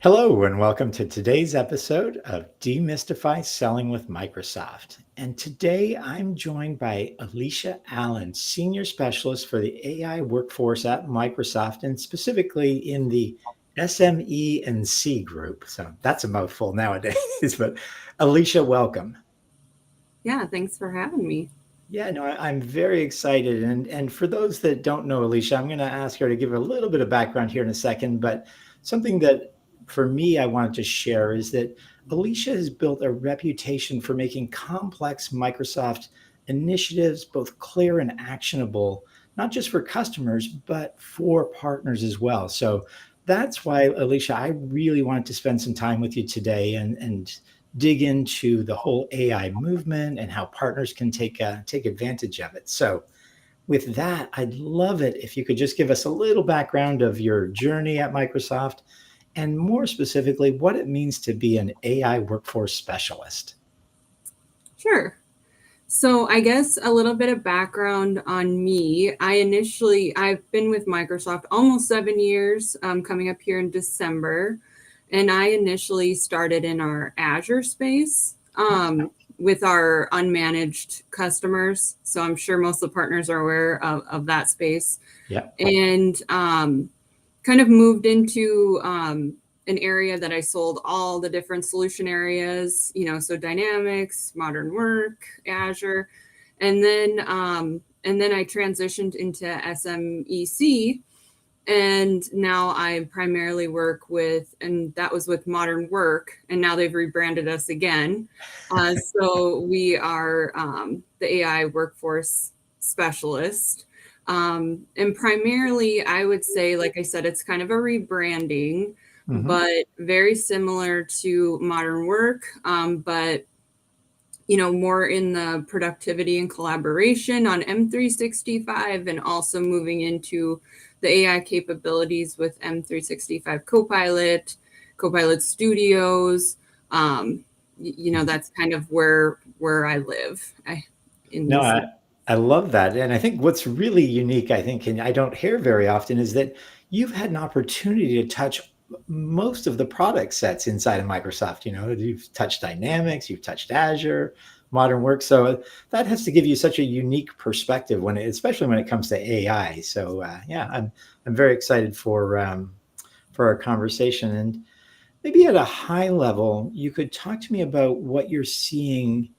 Hello, and welcome to today's episode of Demystify Selling with Microsoft. And today I'm joined by Alisha Allen, Senior Specialist for the AI Workforce at Microsoft, and specifically in the SME and C group. So that's a mouthful nowadays, but Alisha, welcome. Yeah, thanks for having me. Yeah, no, I'm very excited. And for those that don't know Alicia, I'm going to ask her to give a little bit of background here in a second. But something that for me, I wanted to share is that Alicia has built a reputation for making complex Microsoft initiatives both clear and actionable, not just for customers, but for partners as well. So that's why, Alicia, I really wanted to spend some time with you today and dig into the whole AI movement and how partners can take advantage of it. So, with that, I'd love it if you could just give us a little background of your journey at Microsoft, and more specifically, what it means to be an AI workforce specialist. Sure. So, I guess a little bit of background on me. I've been with Microsoft almost 7 years, coming up here in December. And I initially started in our Azure space with our unmanaged customers. So, I'm sure most of the partners are aware of that space. Yeah. And kind of moved into an area that I sold all the different solution areas, so Dynamics, Modern Work, Azure, and then I transitioned into SMEC, and now I primarily work with, and that was with Modern Work, and now they've rebranded us again. So we are the AI workforce specialist. And primarily, I would say, like I said, it's kind of a rebranding, but very similar to Modern Work, but more in the productivity and collaboration on M365, and also moving into the AI capabilities with M365 Copilot, Copilot Studios. That's kind of where I live. No, I love that. And I think what's really unique, I think, and I don't hear very often, is that you've had an opportunity to touch most of the product sets inside of Microsoft. You've touched Dynamics, you've touched Azure, Modern Work. So that has to give you such a unique perspective especially when it comes to AI. So yeah, I'm very excited for our conversation. And maybe at a high level, you could talk to me about what you're seeing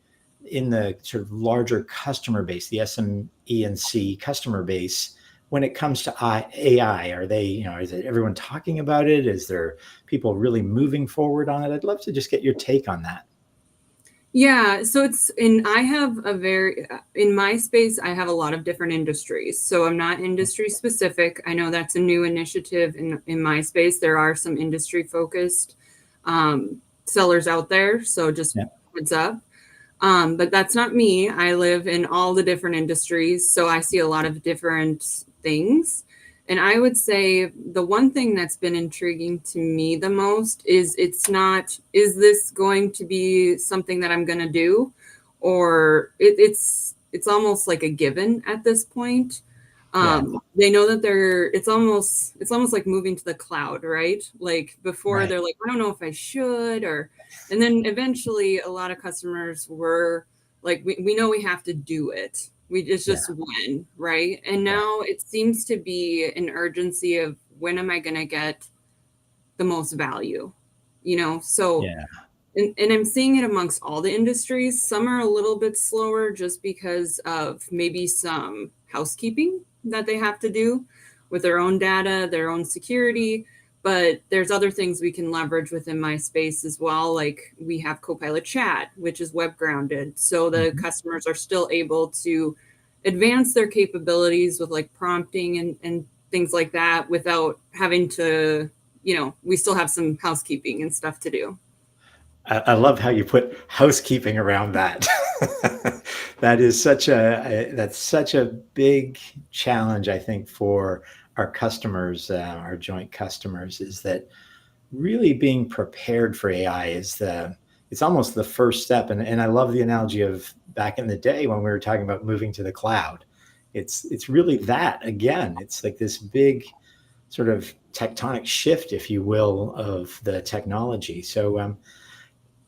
in the sort of larger customer base, the SME and C customer base, when it comes to AI. Are they, is it everyone talking about it? Is there people really moving forward on it? I'd love to just get your take on that. Yeah, so I have in my space, I have a lot of different industries. So I'm not industry specific. I know that's a new initiative in my space. There are some industry focused sellers out there. So just heads up. But that's not me. I live in all the different industries. So I see a lot of different things. And I would say the one thing that's been intriguing to me the most is is this going to be something that I'm going to do? Or it's almost like a given at this point. They know that it's almost like moving to the cloud, right? Like before they're like, I don't know if I should, and then eventually a lot of customers were like, we know we have to do it. It's just when, right? And now it seems to be an urgency of when am I going to get the most value, So, and I'm seeing it amongst all the industries. Some are a little bit slower just because of maybe some housekeeping that they have to do with their own data, their own security. But there's other things we can leverage within my space as well. Like we have Copilot Chat, which is web grounded. So the customers are still able to advance their capabilities with like prompting and things like that without having to, we still have some housekeeping and stuff to do. I love how you put housekeeping around that. That's such a big challenge, I think, for our customers, our joint customers, is that really being prepared for AI it's almost the first step. And I love the analogy of back in the day when we were talking about moving to the cloud. It's really that again. It's like this big sort of tectonic shift, if you will, of the technology. So,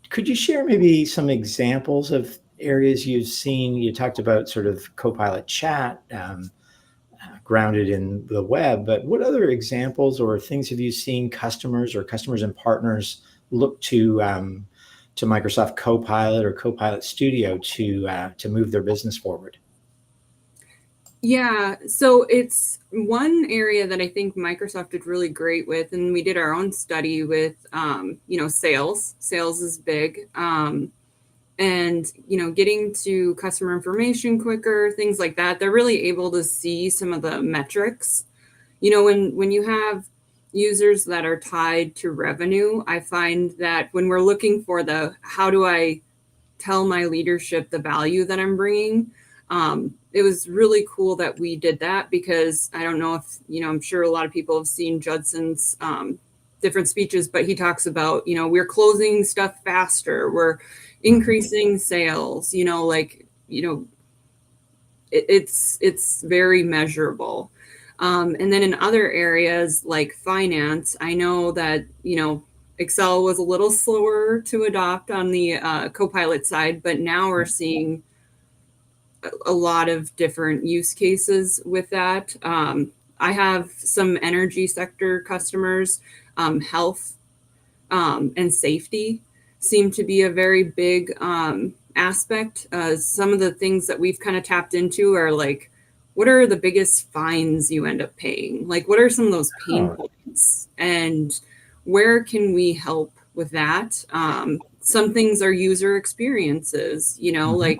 could you share maybe some examples of areas you've seen? You talked about sort of Copilot chat, grounded in the web, but what other examples or things have you seen customers or customers and partners look to Microsoft Copilot or Copilot Studio to move their business forward? Yeah, so it's one area that I think Microsoft did really great with, and we did our own study with, sales. Sales is big, and getting to customer information quicker, things like that. They're really able to see some of the metrics. When you have users that are tied to revenue, I find that when we're looking for the how do I tell my leadership the value that I'm bringing. It was really cool that we did that because I don't know if, I'm sure a lot of people have seen Judson's different speeches, but he talks about, we're closing stuff faster, we're increasing sales, it's very measurable. And then in other areas like finance, I know that, Excel was a little slower to adopt on the Copilot side, but now we're seeing a lot of different use cases with that. I have some energy sector customers, health and safety seem to be a very big aspect. Some of the things that we've kind of tapped into are like, what are the biggest fines you end up paying? Like, what are some of those pain points? And where can we help with that? Some things are user experiences, like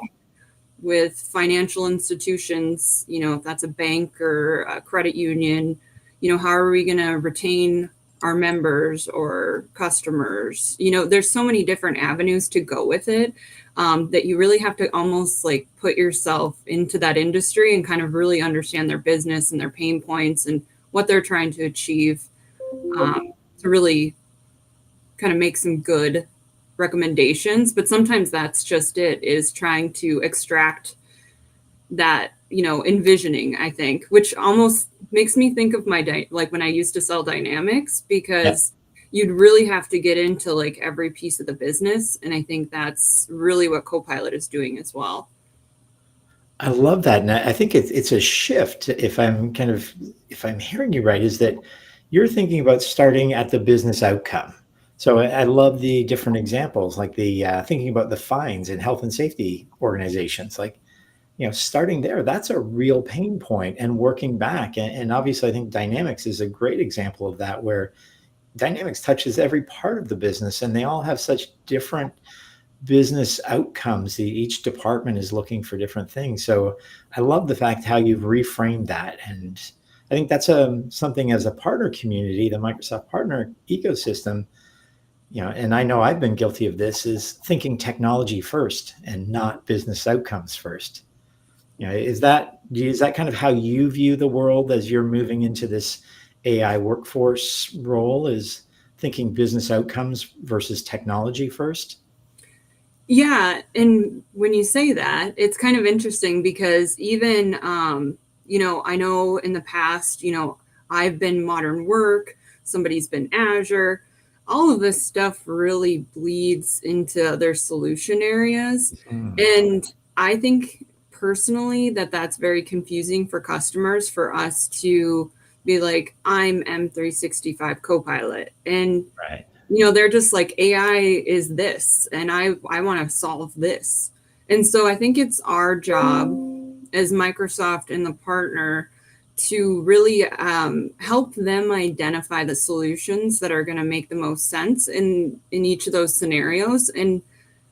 with financial institutions, if that's a bank or a credit union, how are we going to retain our members or customers? There's so many different avenues to go with it, that you really have to almost like put yourself into that industry and kind of really understand their business and their pain points and what they're trying to achieve, to really kind of make some good recommendations. But sometimes that's just it, is trying to extract that, envisioning, I think, which almost makes me think of like when I used to sell Dynamics, because you'd really have to get into like every piece of the business. And I think that's really what Copilot is doing as well. I love that. And I think it's a shift. If I'm hearing you right, is that you're thinking about starting at the business outcome. So I love the different examples, like the thinking about the fines in health and safety organizations, like, starting there, that's a real pain point, and working back. And obviously, I think Dynamics is a great example of that, where Dynamics touches every part of the business and they all have such different business outcomes. Each department is looking for different things. So I love the fact how you've reframed that. And I think that's something as a partner community, the Microsoft partner ecosystem, and I know I've been guilty of this, is thinking technology first and not business outcomes first. Is that kind of how you view the world as you're moving into this AI workforce role, is thinking business outcomes versus technology first? Yeah. And when you say that, it's kind of interesting because even, I know in the past, I've been modern work, somebody's been Azure, all of this stuff really bleeds into other solution areas. And I think personally that's very confusing for customers, for us to be like, I'm M365 Copilot. And Right. they're just like, AI is this, and I want to solve this. And so I think it's our job as Microsoft and the partner to really help them identify the solutions that are going to make the most sense in each of those scenarios. And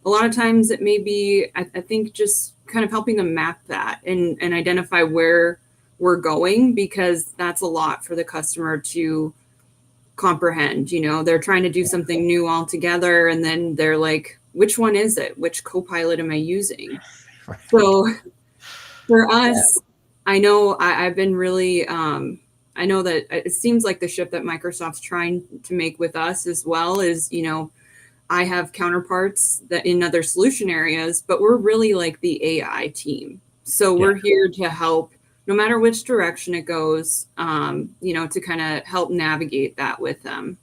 a lot of times it may be, I think, just kind of helping them map that and identify where we're going, because that's a lot for the customer to comprehend. They're trying to do something new altogether, and then they're like, which one is it? Which Copilot am I using? Right. So for us, I know I've been really, I know that it seems like the shift that Microsoft's trying to make with us as well is, I have counterparts that in other solution areas, but we're really like the AI team. So we're here to help no matter which direction it goes, to kind of help navigate that with them.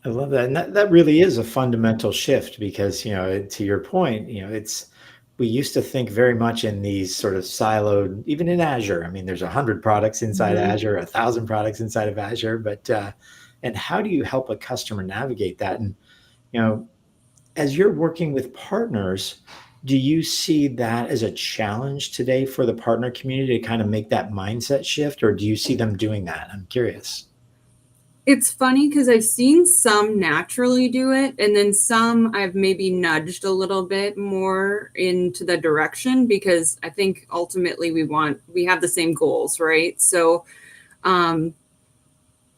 I love that. And that really is a fundamental shift because, to your point, we used to think very much in these sort of siloed, even in Azure. I mean, there's 100 products inside Mhm. Azure, 1,000 products inside of Azure, and how do you help a customer navigate that? And, you know, as you're working with partners, do you see that as a challenge today for the partner community to kind of make that mindset shift, or do you see them doing that? I'm curious. It's funny because I've seen some naturally do it, and then some I've maybe nudged a little bit more into the direction because I think ultimately we have the same goals, right? So um,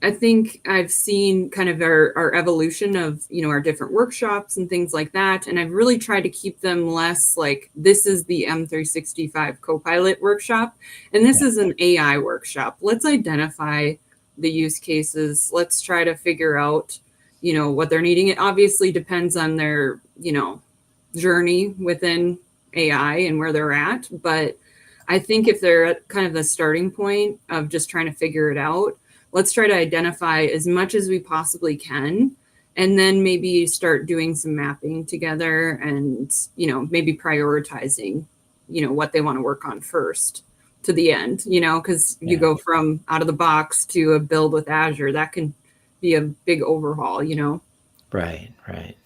I think I've seen kind of our evolution of, our different workshops and things like that. And I've really tried to keep them less like this is the M365 Copilot workshop, and this Yeah. is an AI workshop. Let's identify the use cases. Let's try to figure out, what they're needing. It obviously depends on their, journey within AI and where they're at. But I think if they're at kind of the starting point of just trying to figure it out, let's try to identify as much as we possibly can, and then maybe start doing some mapping together and, maybe prioritizing, what they want to work on first to the end, because you Yeah. go from out of the box to a build with Azure, that can be a big overhaul. Right, right.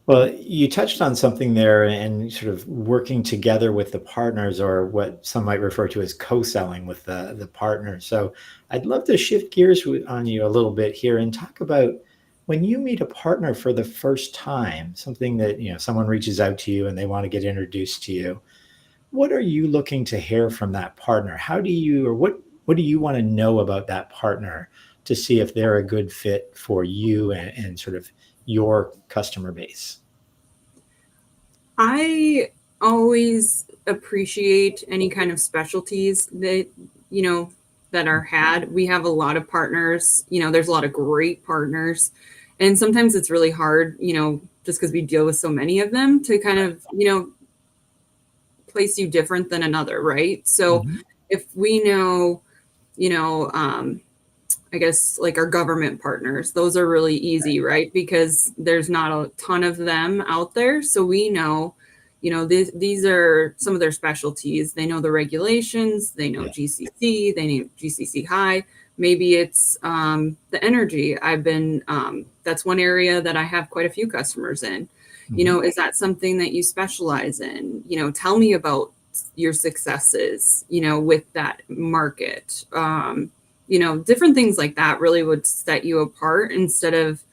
Well, you touched on something there and sort of working together with the partners, or what some might refer to as co-selling with the partners. So I'd love to shift gears on you a little bit here and talk about when you meet a partner for the first time, something that, someone reaches out to you and they want to get introduced to you. What are you looking to hear from that partner? How do you, or what do you want to know about that partner to see if they're a good fit for you and sort of your customer base? I always appreciate any kind of specialties you know, that are had. We have a lot of partners, there's a lot of great partners. And sometimes it's really hard, just because we deal with so many of them to kind of, place you different than another, right? So Mhm. if we know, you know, um, I guess like our government partners, those are really easy, right? Because there's not a ton of them out there. So we know, these are some of their specialties. They know the regulations, they know Yeah. GCC, they know GCC high. Maybe it's the energy. That's one area that I have quite a few customers in. Mhm. Is that something that you specialize in? Tell me about your successes, with that market. Different things like that really would set you apart instead of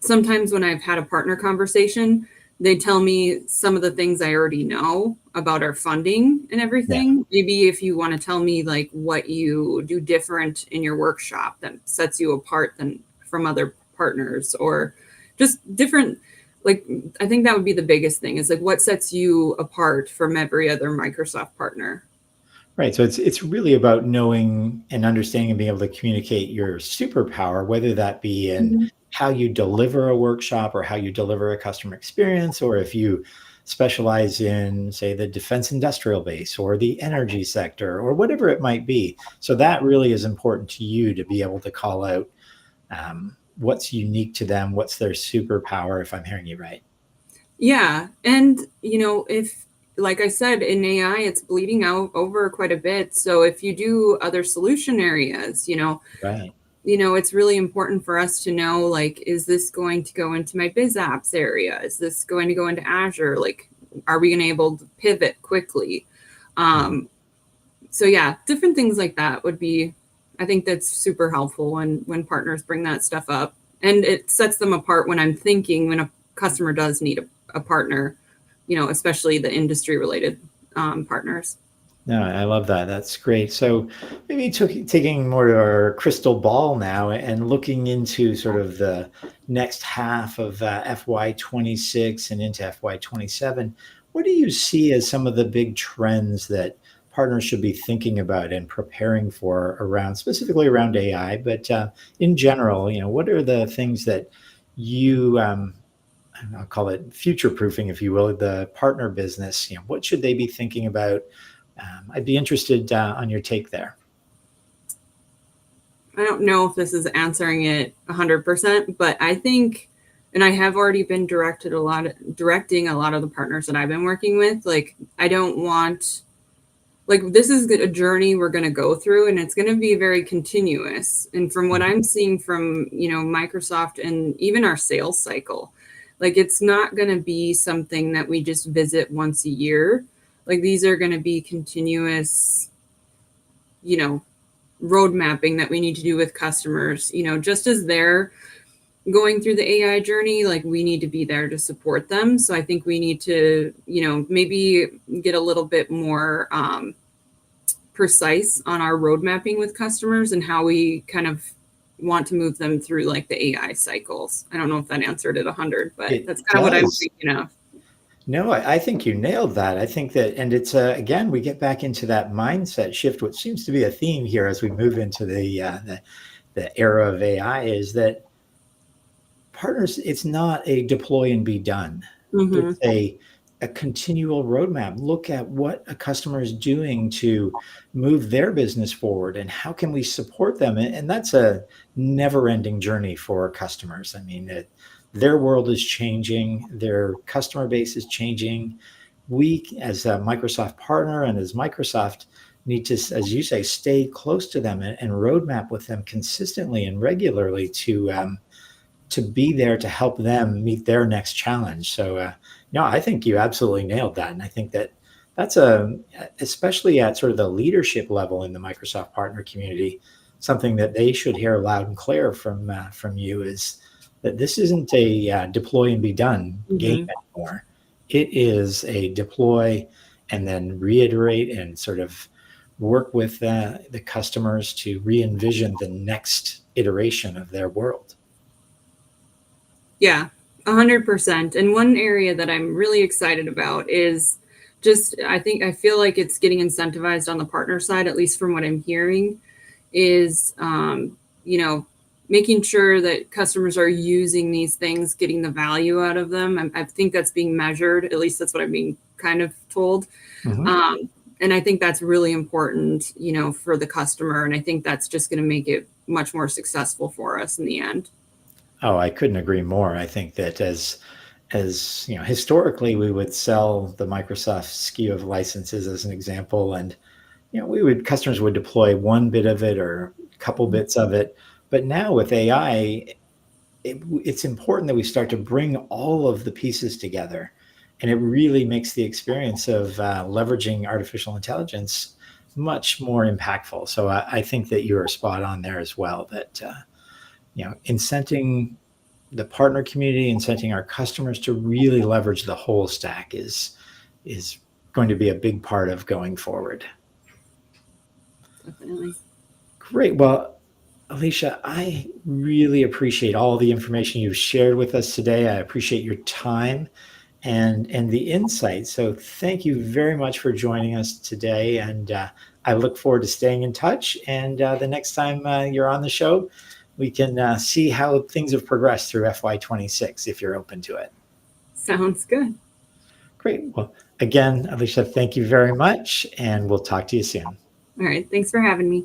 sometimes when I've had a partner conversation, they tell me some of the things I already know about our funding and Yeah. everything. Maybe if you want to tell me like what you do different in your workshop that sets you apart than from other partners, or just different, like I think that would be the biggest thing is like what sets you apart from every other Microsoft partner. Right. So it's really about knowing and understanding and being able to communicate your superpower, whether that be in Mhm. how you deliver a workshop or how you deliver a customer experience, or if you specialize in, say, the defense industrial base or the energy sector or whatever it might be. So that really is important to you to be able to call out what's unique to them, what's their superpower, if I'm hearing you right. Yeah. And, if, like I said, in AI, it's bleeding out over quite a bit. So if you do other solution areas, Right. it's really important for us to know, like, is this going to go into my biz apps area? Is this going to go into Azure? Like, are we going to be able to pivot quickly? Mhm. Um, so yeah, different things like that would be, I think that's super helpful when partners bring that stuff up. And it sets them apart when I'm thinking when a customer does need a partner, especially the industry related partners. No, I love that. That's great. So maybe taking more to our crystal ball now and looking into sort of the next half of FY26 and into FY27, what do you see as some of the big trends that partners should be thinking about and preparing for around, specifically around AI, but in general, what are the things that you, I'll call it future proofing, if you will, the partner business, what should they be thinking about? I'd be interested on your take there. I don't know if this is answering it 100%, but I think, and I have already been directing a lot of the partners that I've been working with. Like, I don't want, like, this is a journey we're going to go through, and it's going to be very continuous. And from what I'm seeing from, Microsoft and even our sales cycle, like, it's not going to be something that we just visit once a year. Like, these are going to be continuous, road mapping that we need to do with customers, just as they're going through the AI journey, like, we need to be there to support them. So I think we need to, maybe get a little bit more precise on our road mapping with customers and how we kind of want to move them through like the AI cycles. I don't know if that answered it 100, but that's kind of what I'm thinking of. No, I think you nailed that. I think that, and it's again, we get back into that mindset shift, which seems to be a theme here as we move into the era of AI, is that partners, it's not a deploy and be done. It's a continual roadmap. Look at what a customer is doing to move their business forward and how can we support them. And that's a never ending journey for customers. I mean, their world is changing, their customer base is changing. We, as a Microsoft partner and as Microsoft, need to, as you say, stay close to them and roadmap with them consistently and regularly to be there to help them meet their next challenge. So, no, I think you absolutely nailed that, and I think that that's especially at sort of the leadership level in the Microsoft partner community, something that they should hear loud and clear from you is that this isn't a deploy and be done game anymore. It is a deploy and then reiterate and sort of work with the customers to re-envision the next iteration of their world. Yeah, 100%. And one area that I'm really excited about is just, I feel like it's getting incentivized on the partner side, at least from what I'm hearing, is, making sure that customers are using these things, getting the value out of them. I think that's being measured. At least that's what I'm being kind of told. And I think that's really important, for the customer. And I think that's just going to make it much more successful for us in the end. Oh, I couldn't agree more. I think that as historically we would sell the Microsoft SKU of licenses as an example, and customers would deploy one bit of it or a couple bits of it. But now with AI, it's important that we start to bring all of the pieces together, and it really makes the experience of leveraging artificial intelligence much more impactful. So I think that you are spot on there as well. That incenting the partner community, incenting our customers to really leverage the whole stack is going to be a big part of going forward. Definitely. Great. Well, Alisha, I really appreciate all the information you've shared with us today. I appreciate your time and the insight. So thank you very much for joining us today. And I look forward to staying in touch. And the next time you're on the show, we can see how things have progressed through FY26 if you're open to it. Sounds good. Great. Well, again, Alisha, thank you very much. And we'll talk to you soon. All right. Thanks for having me.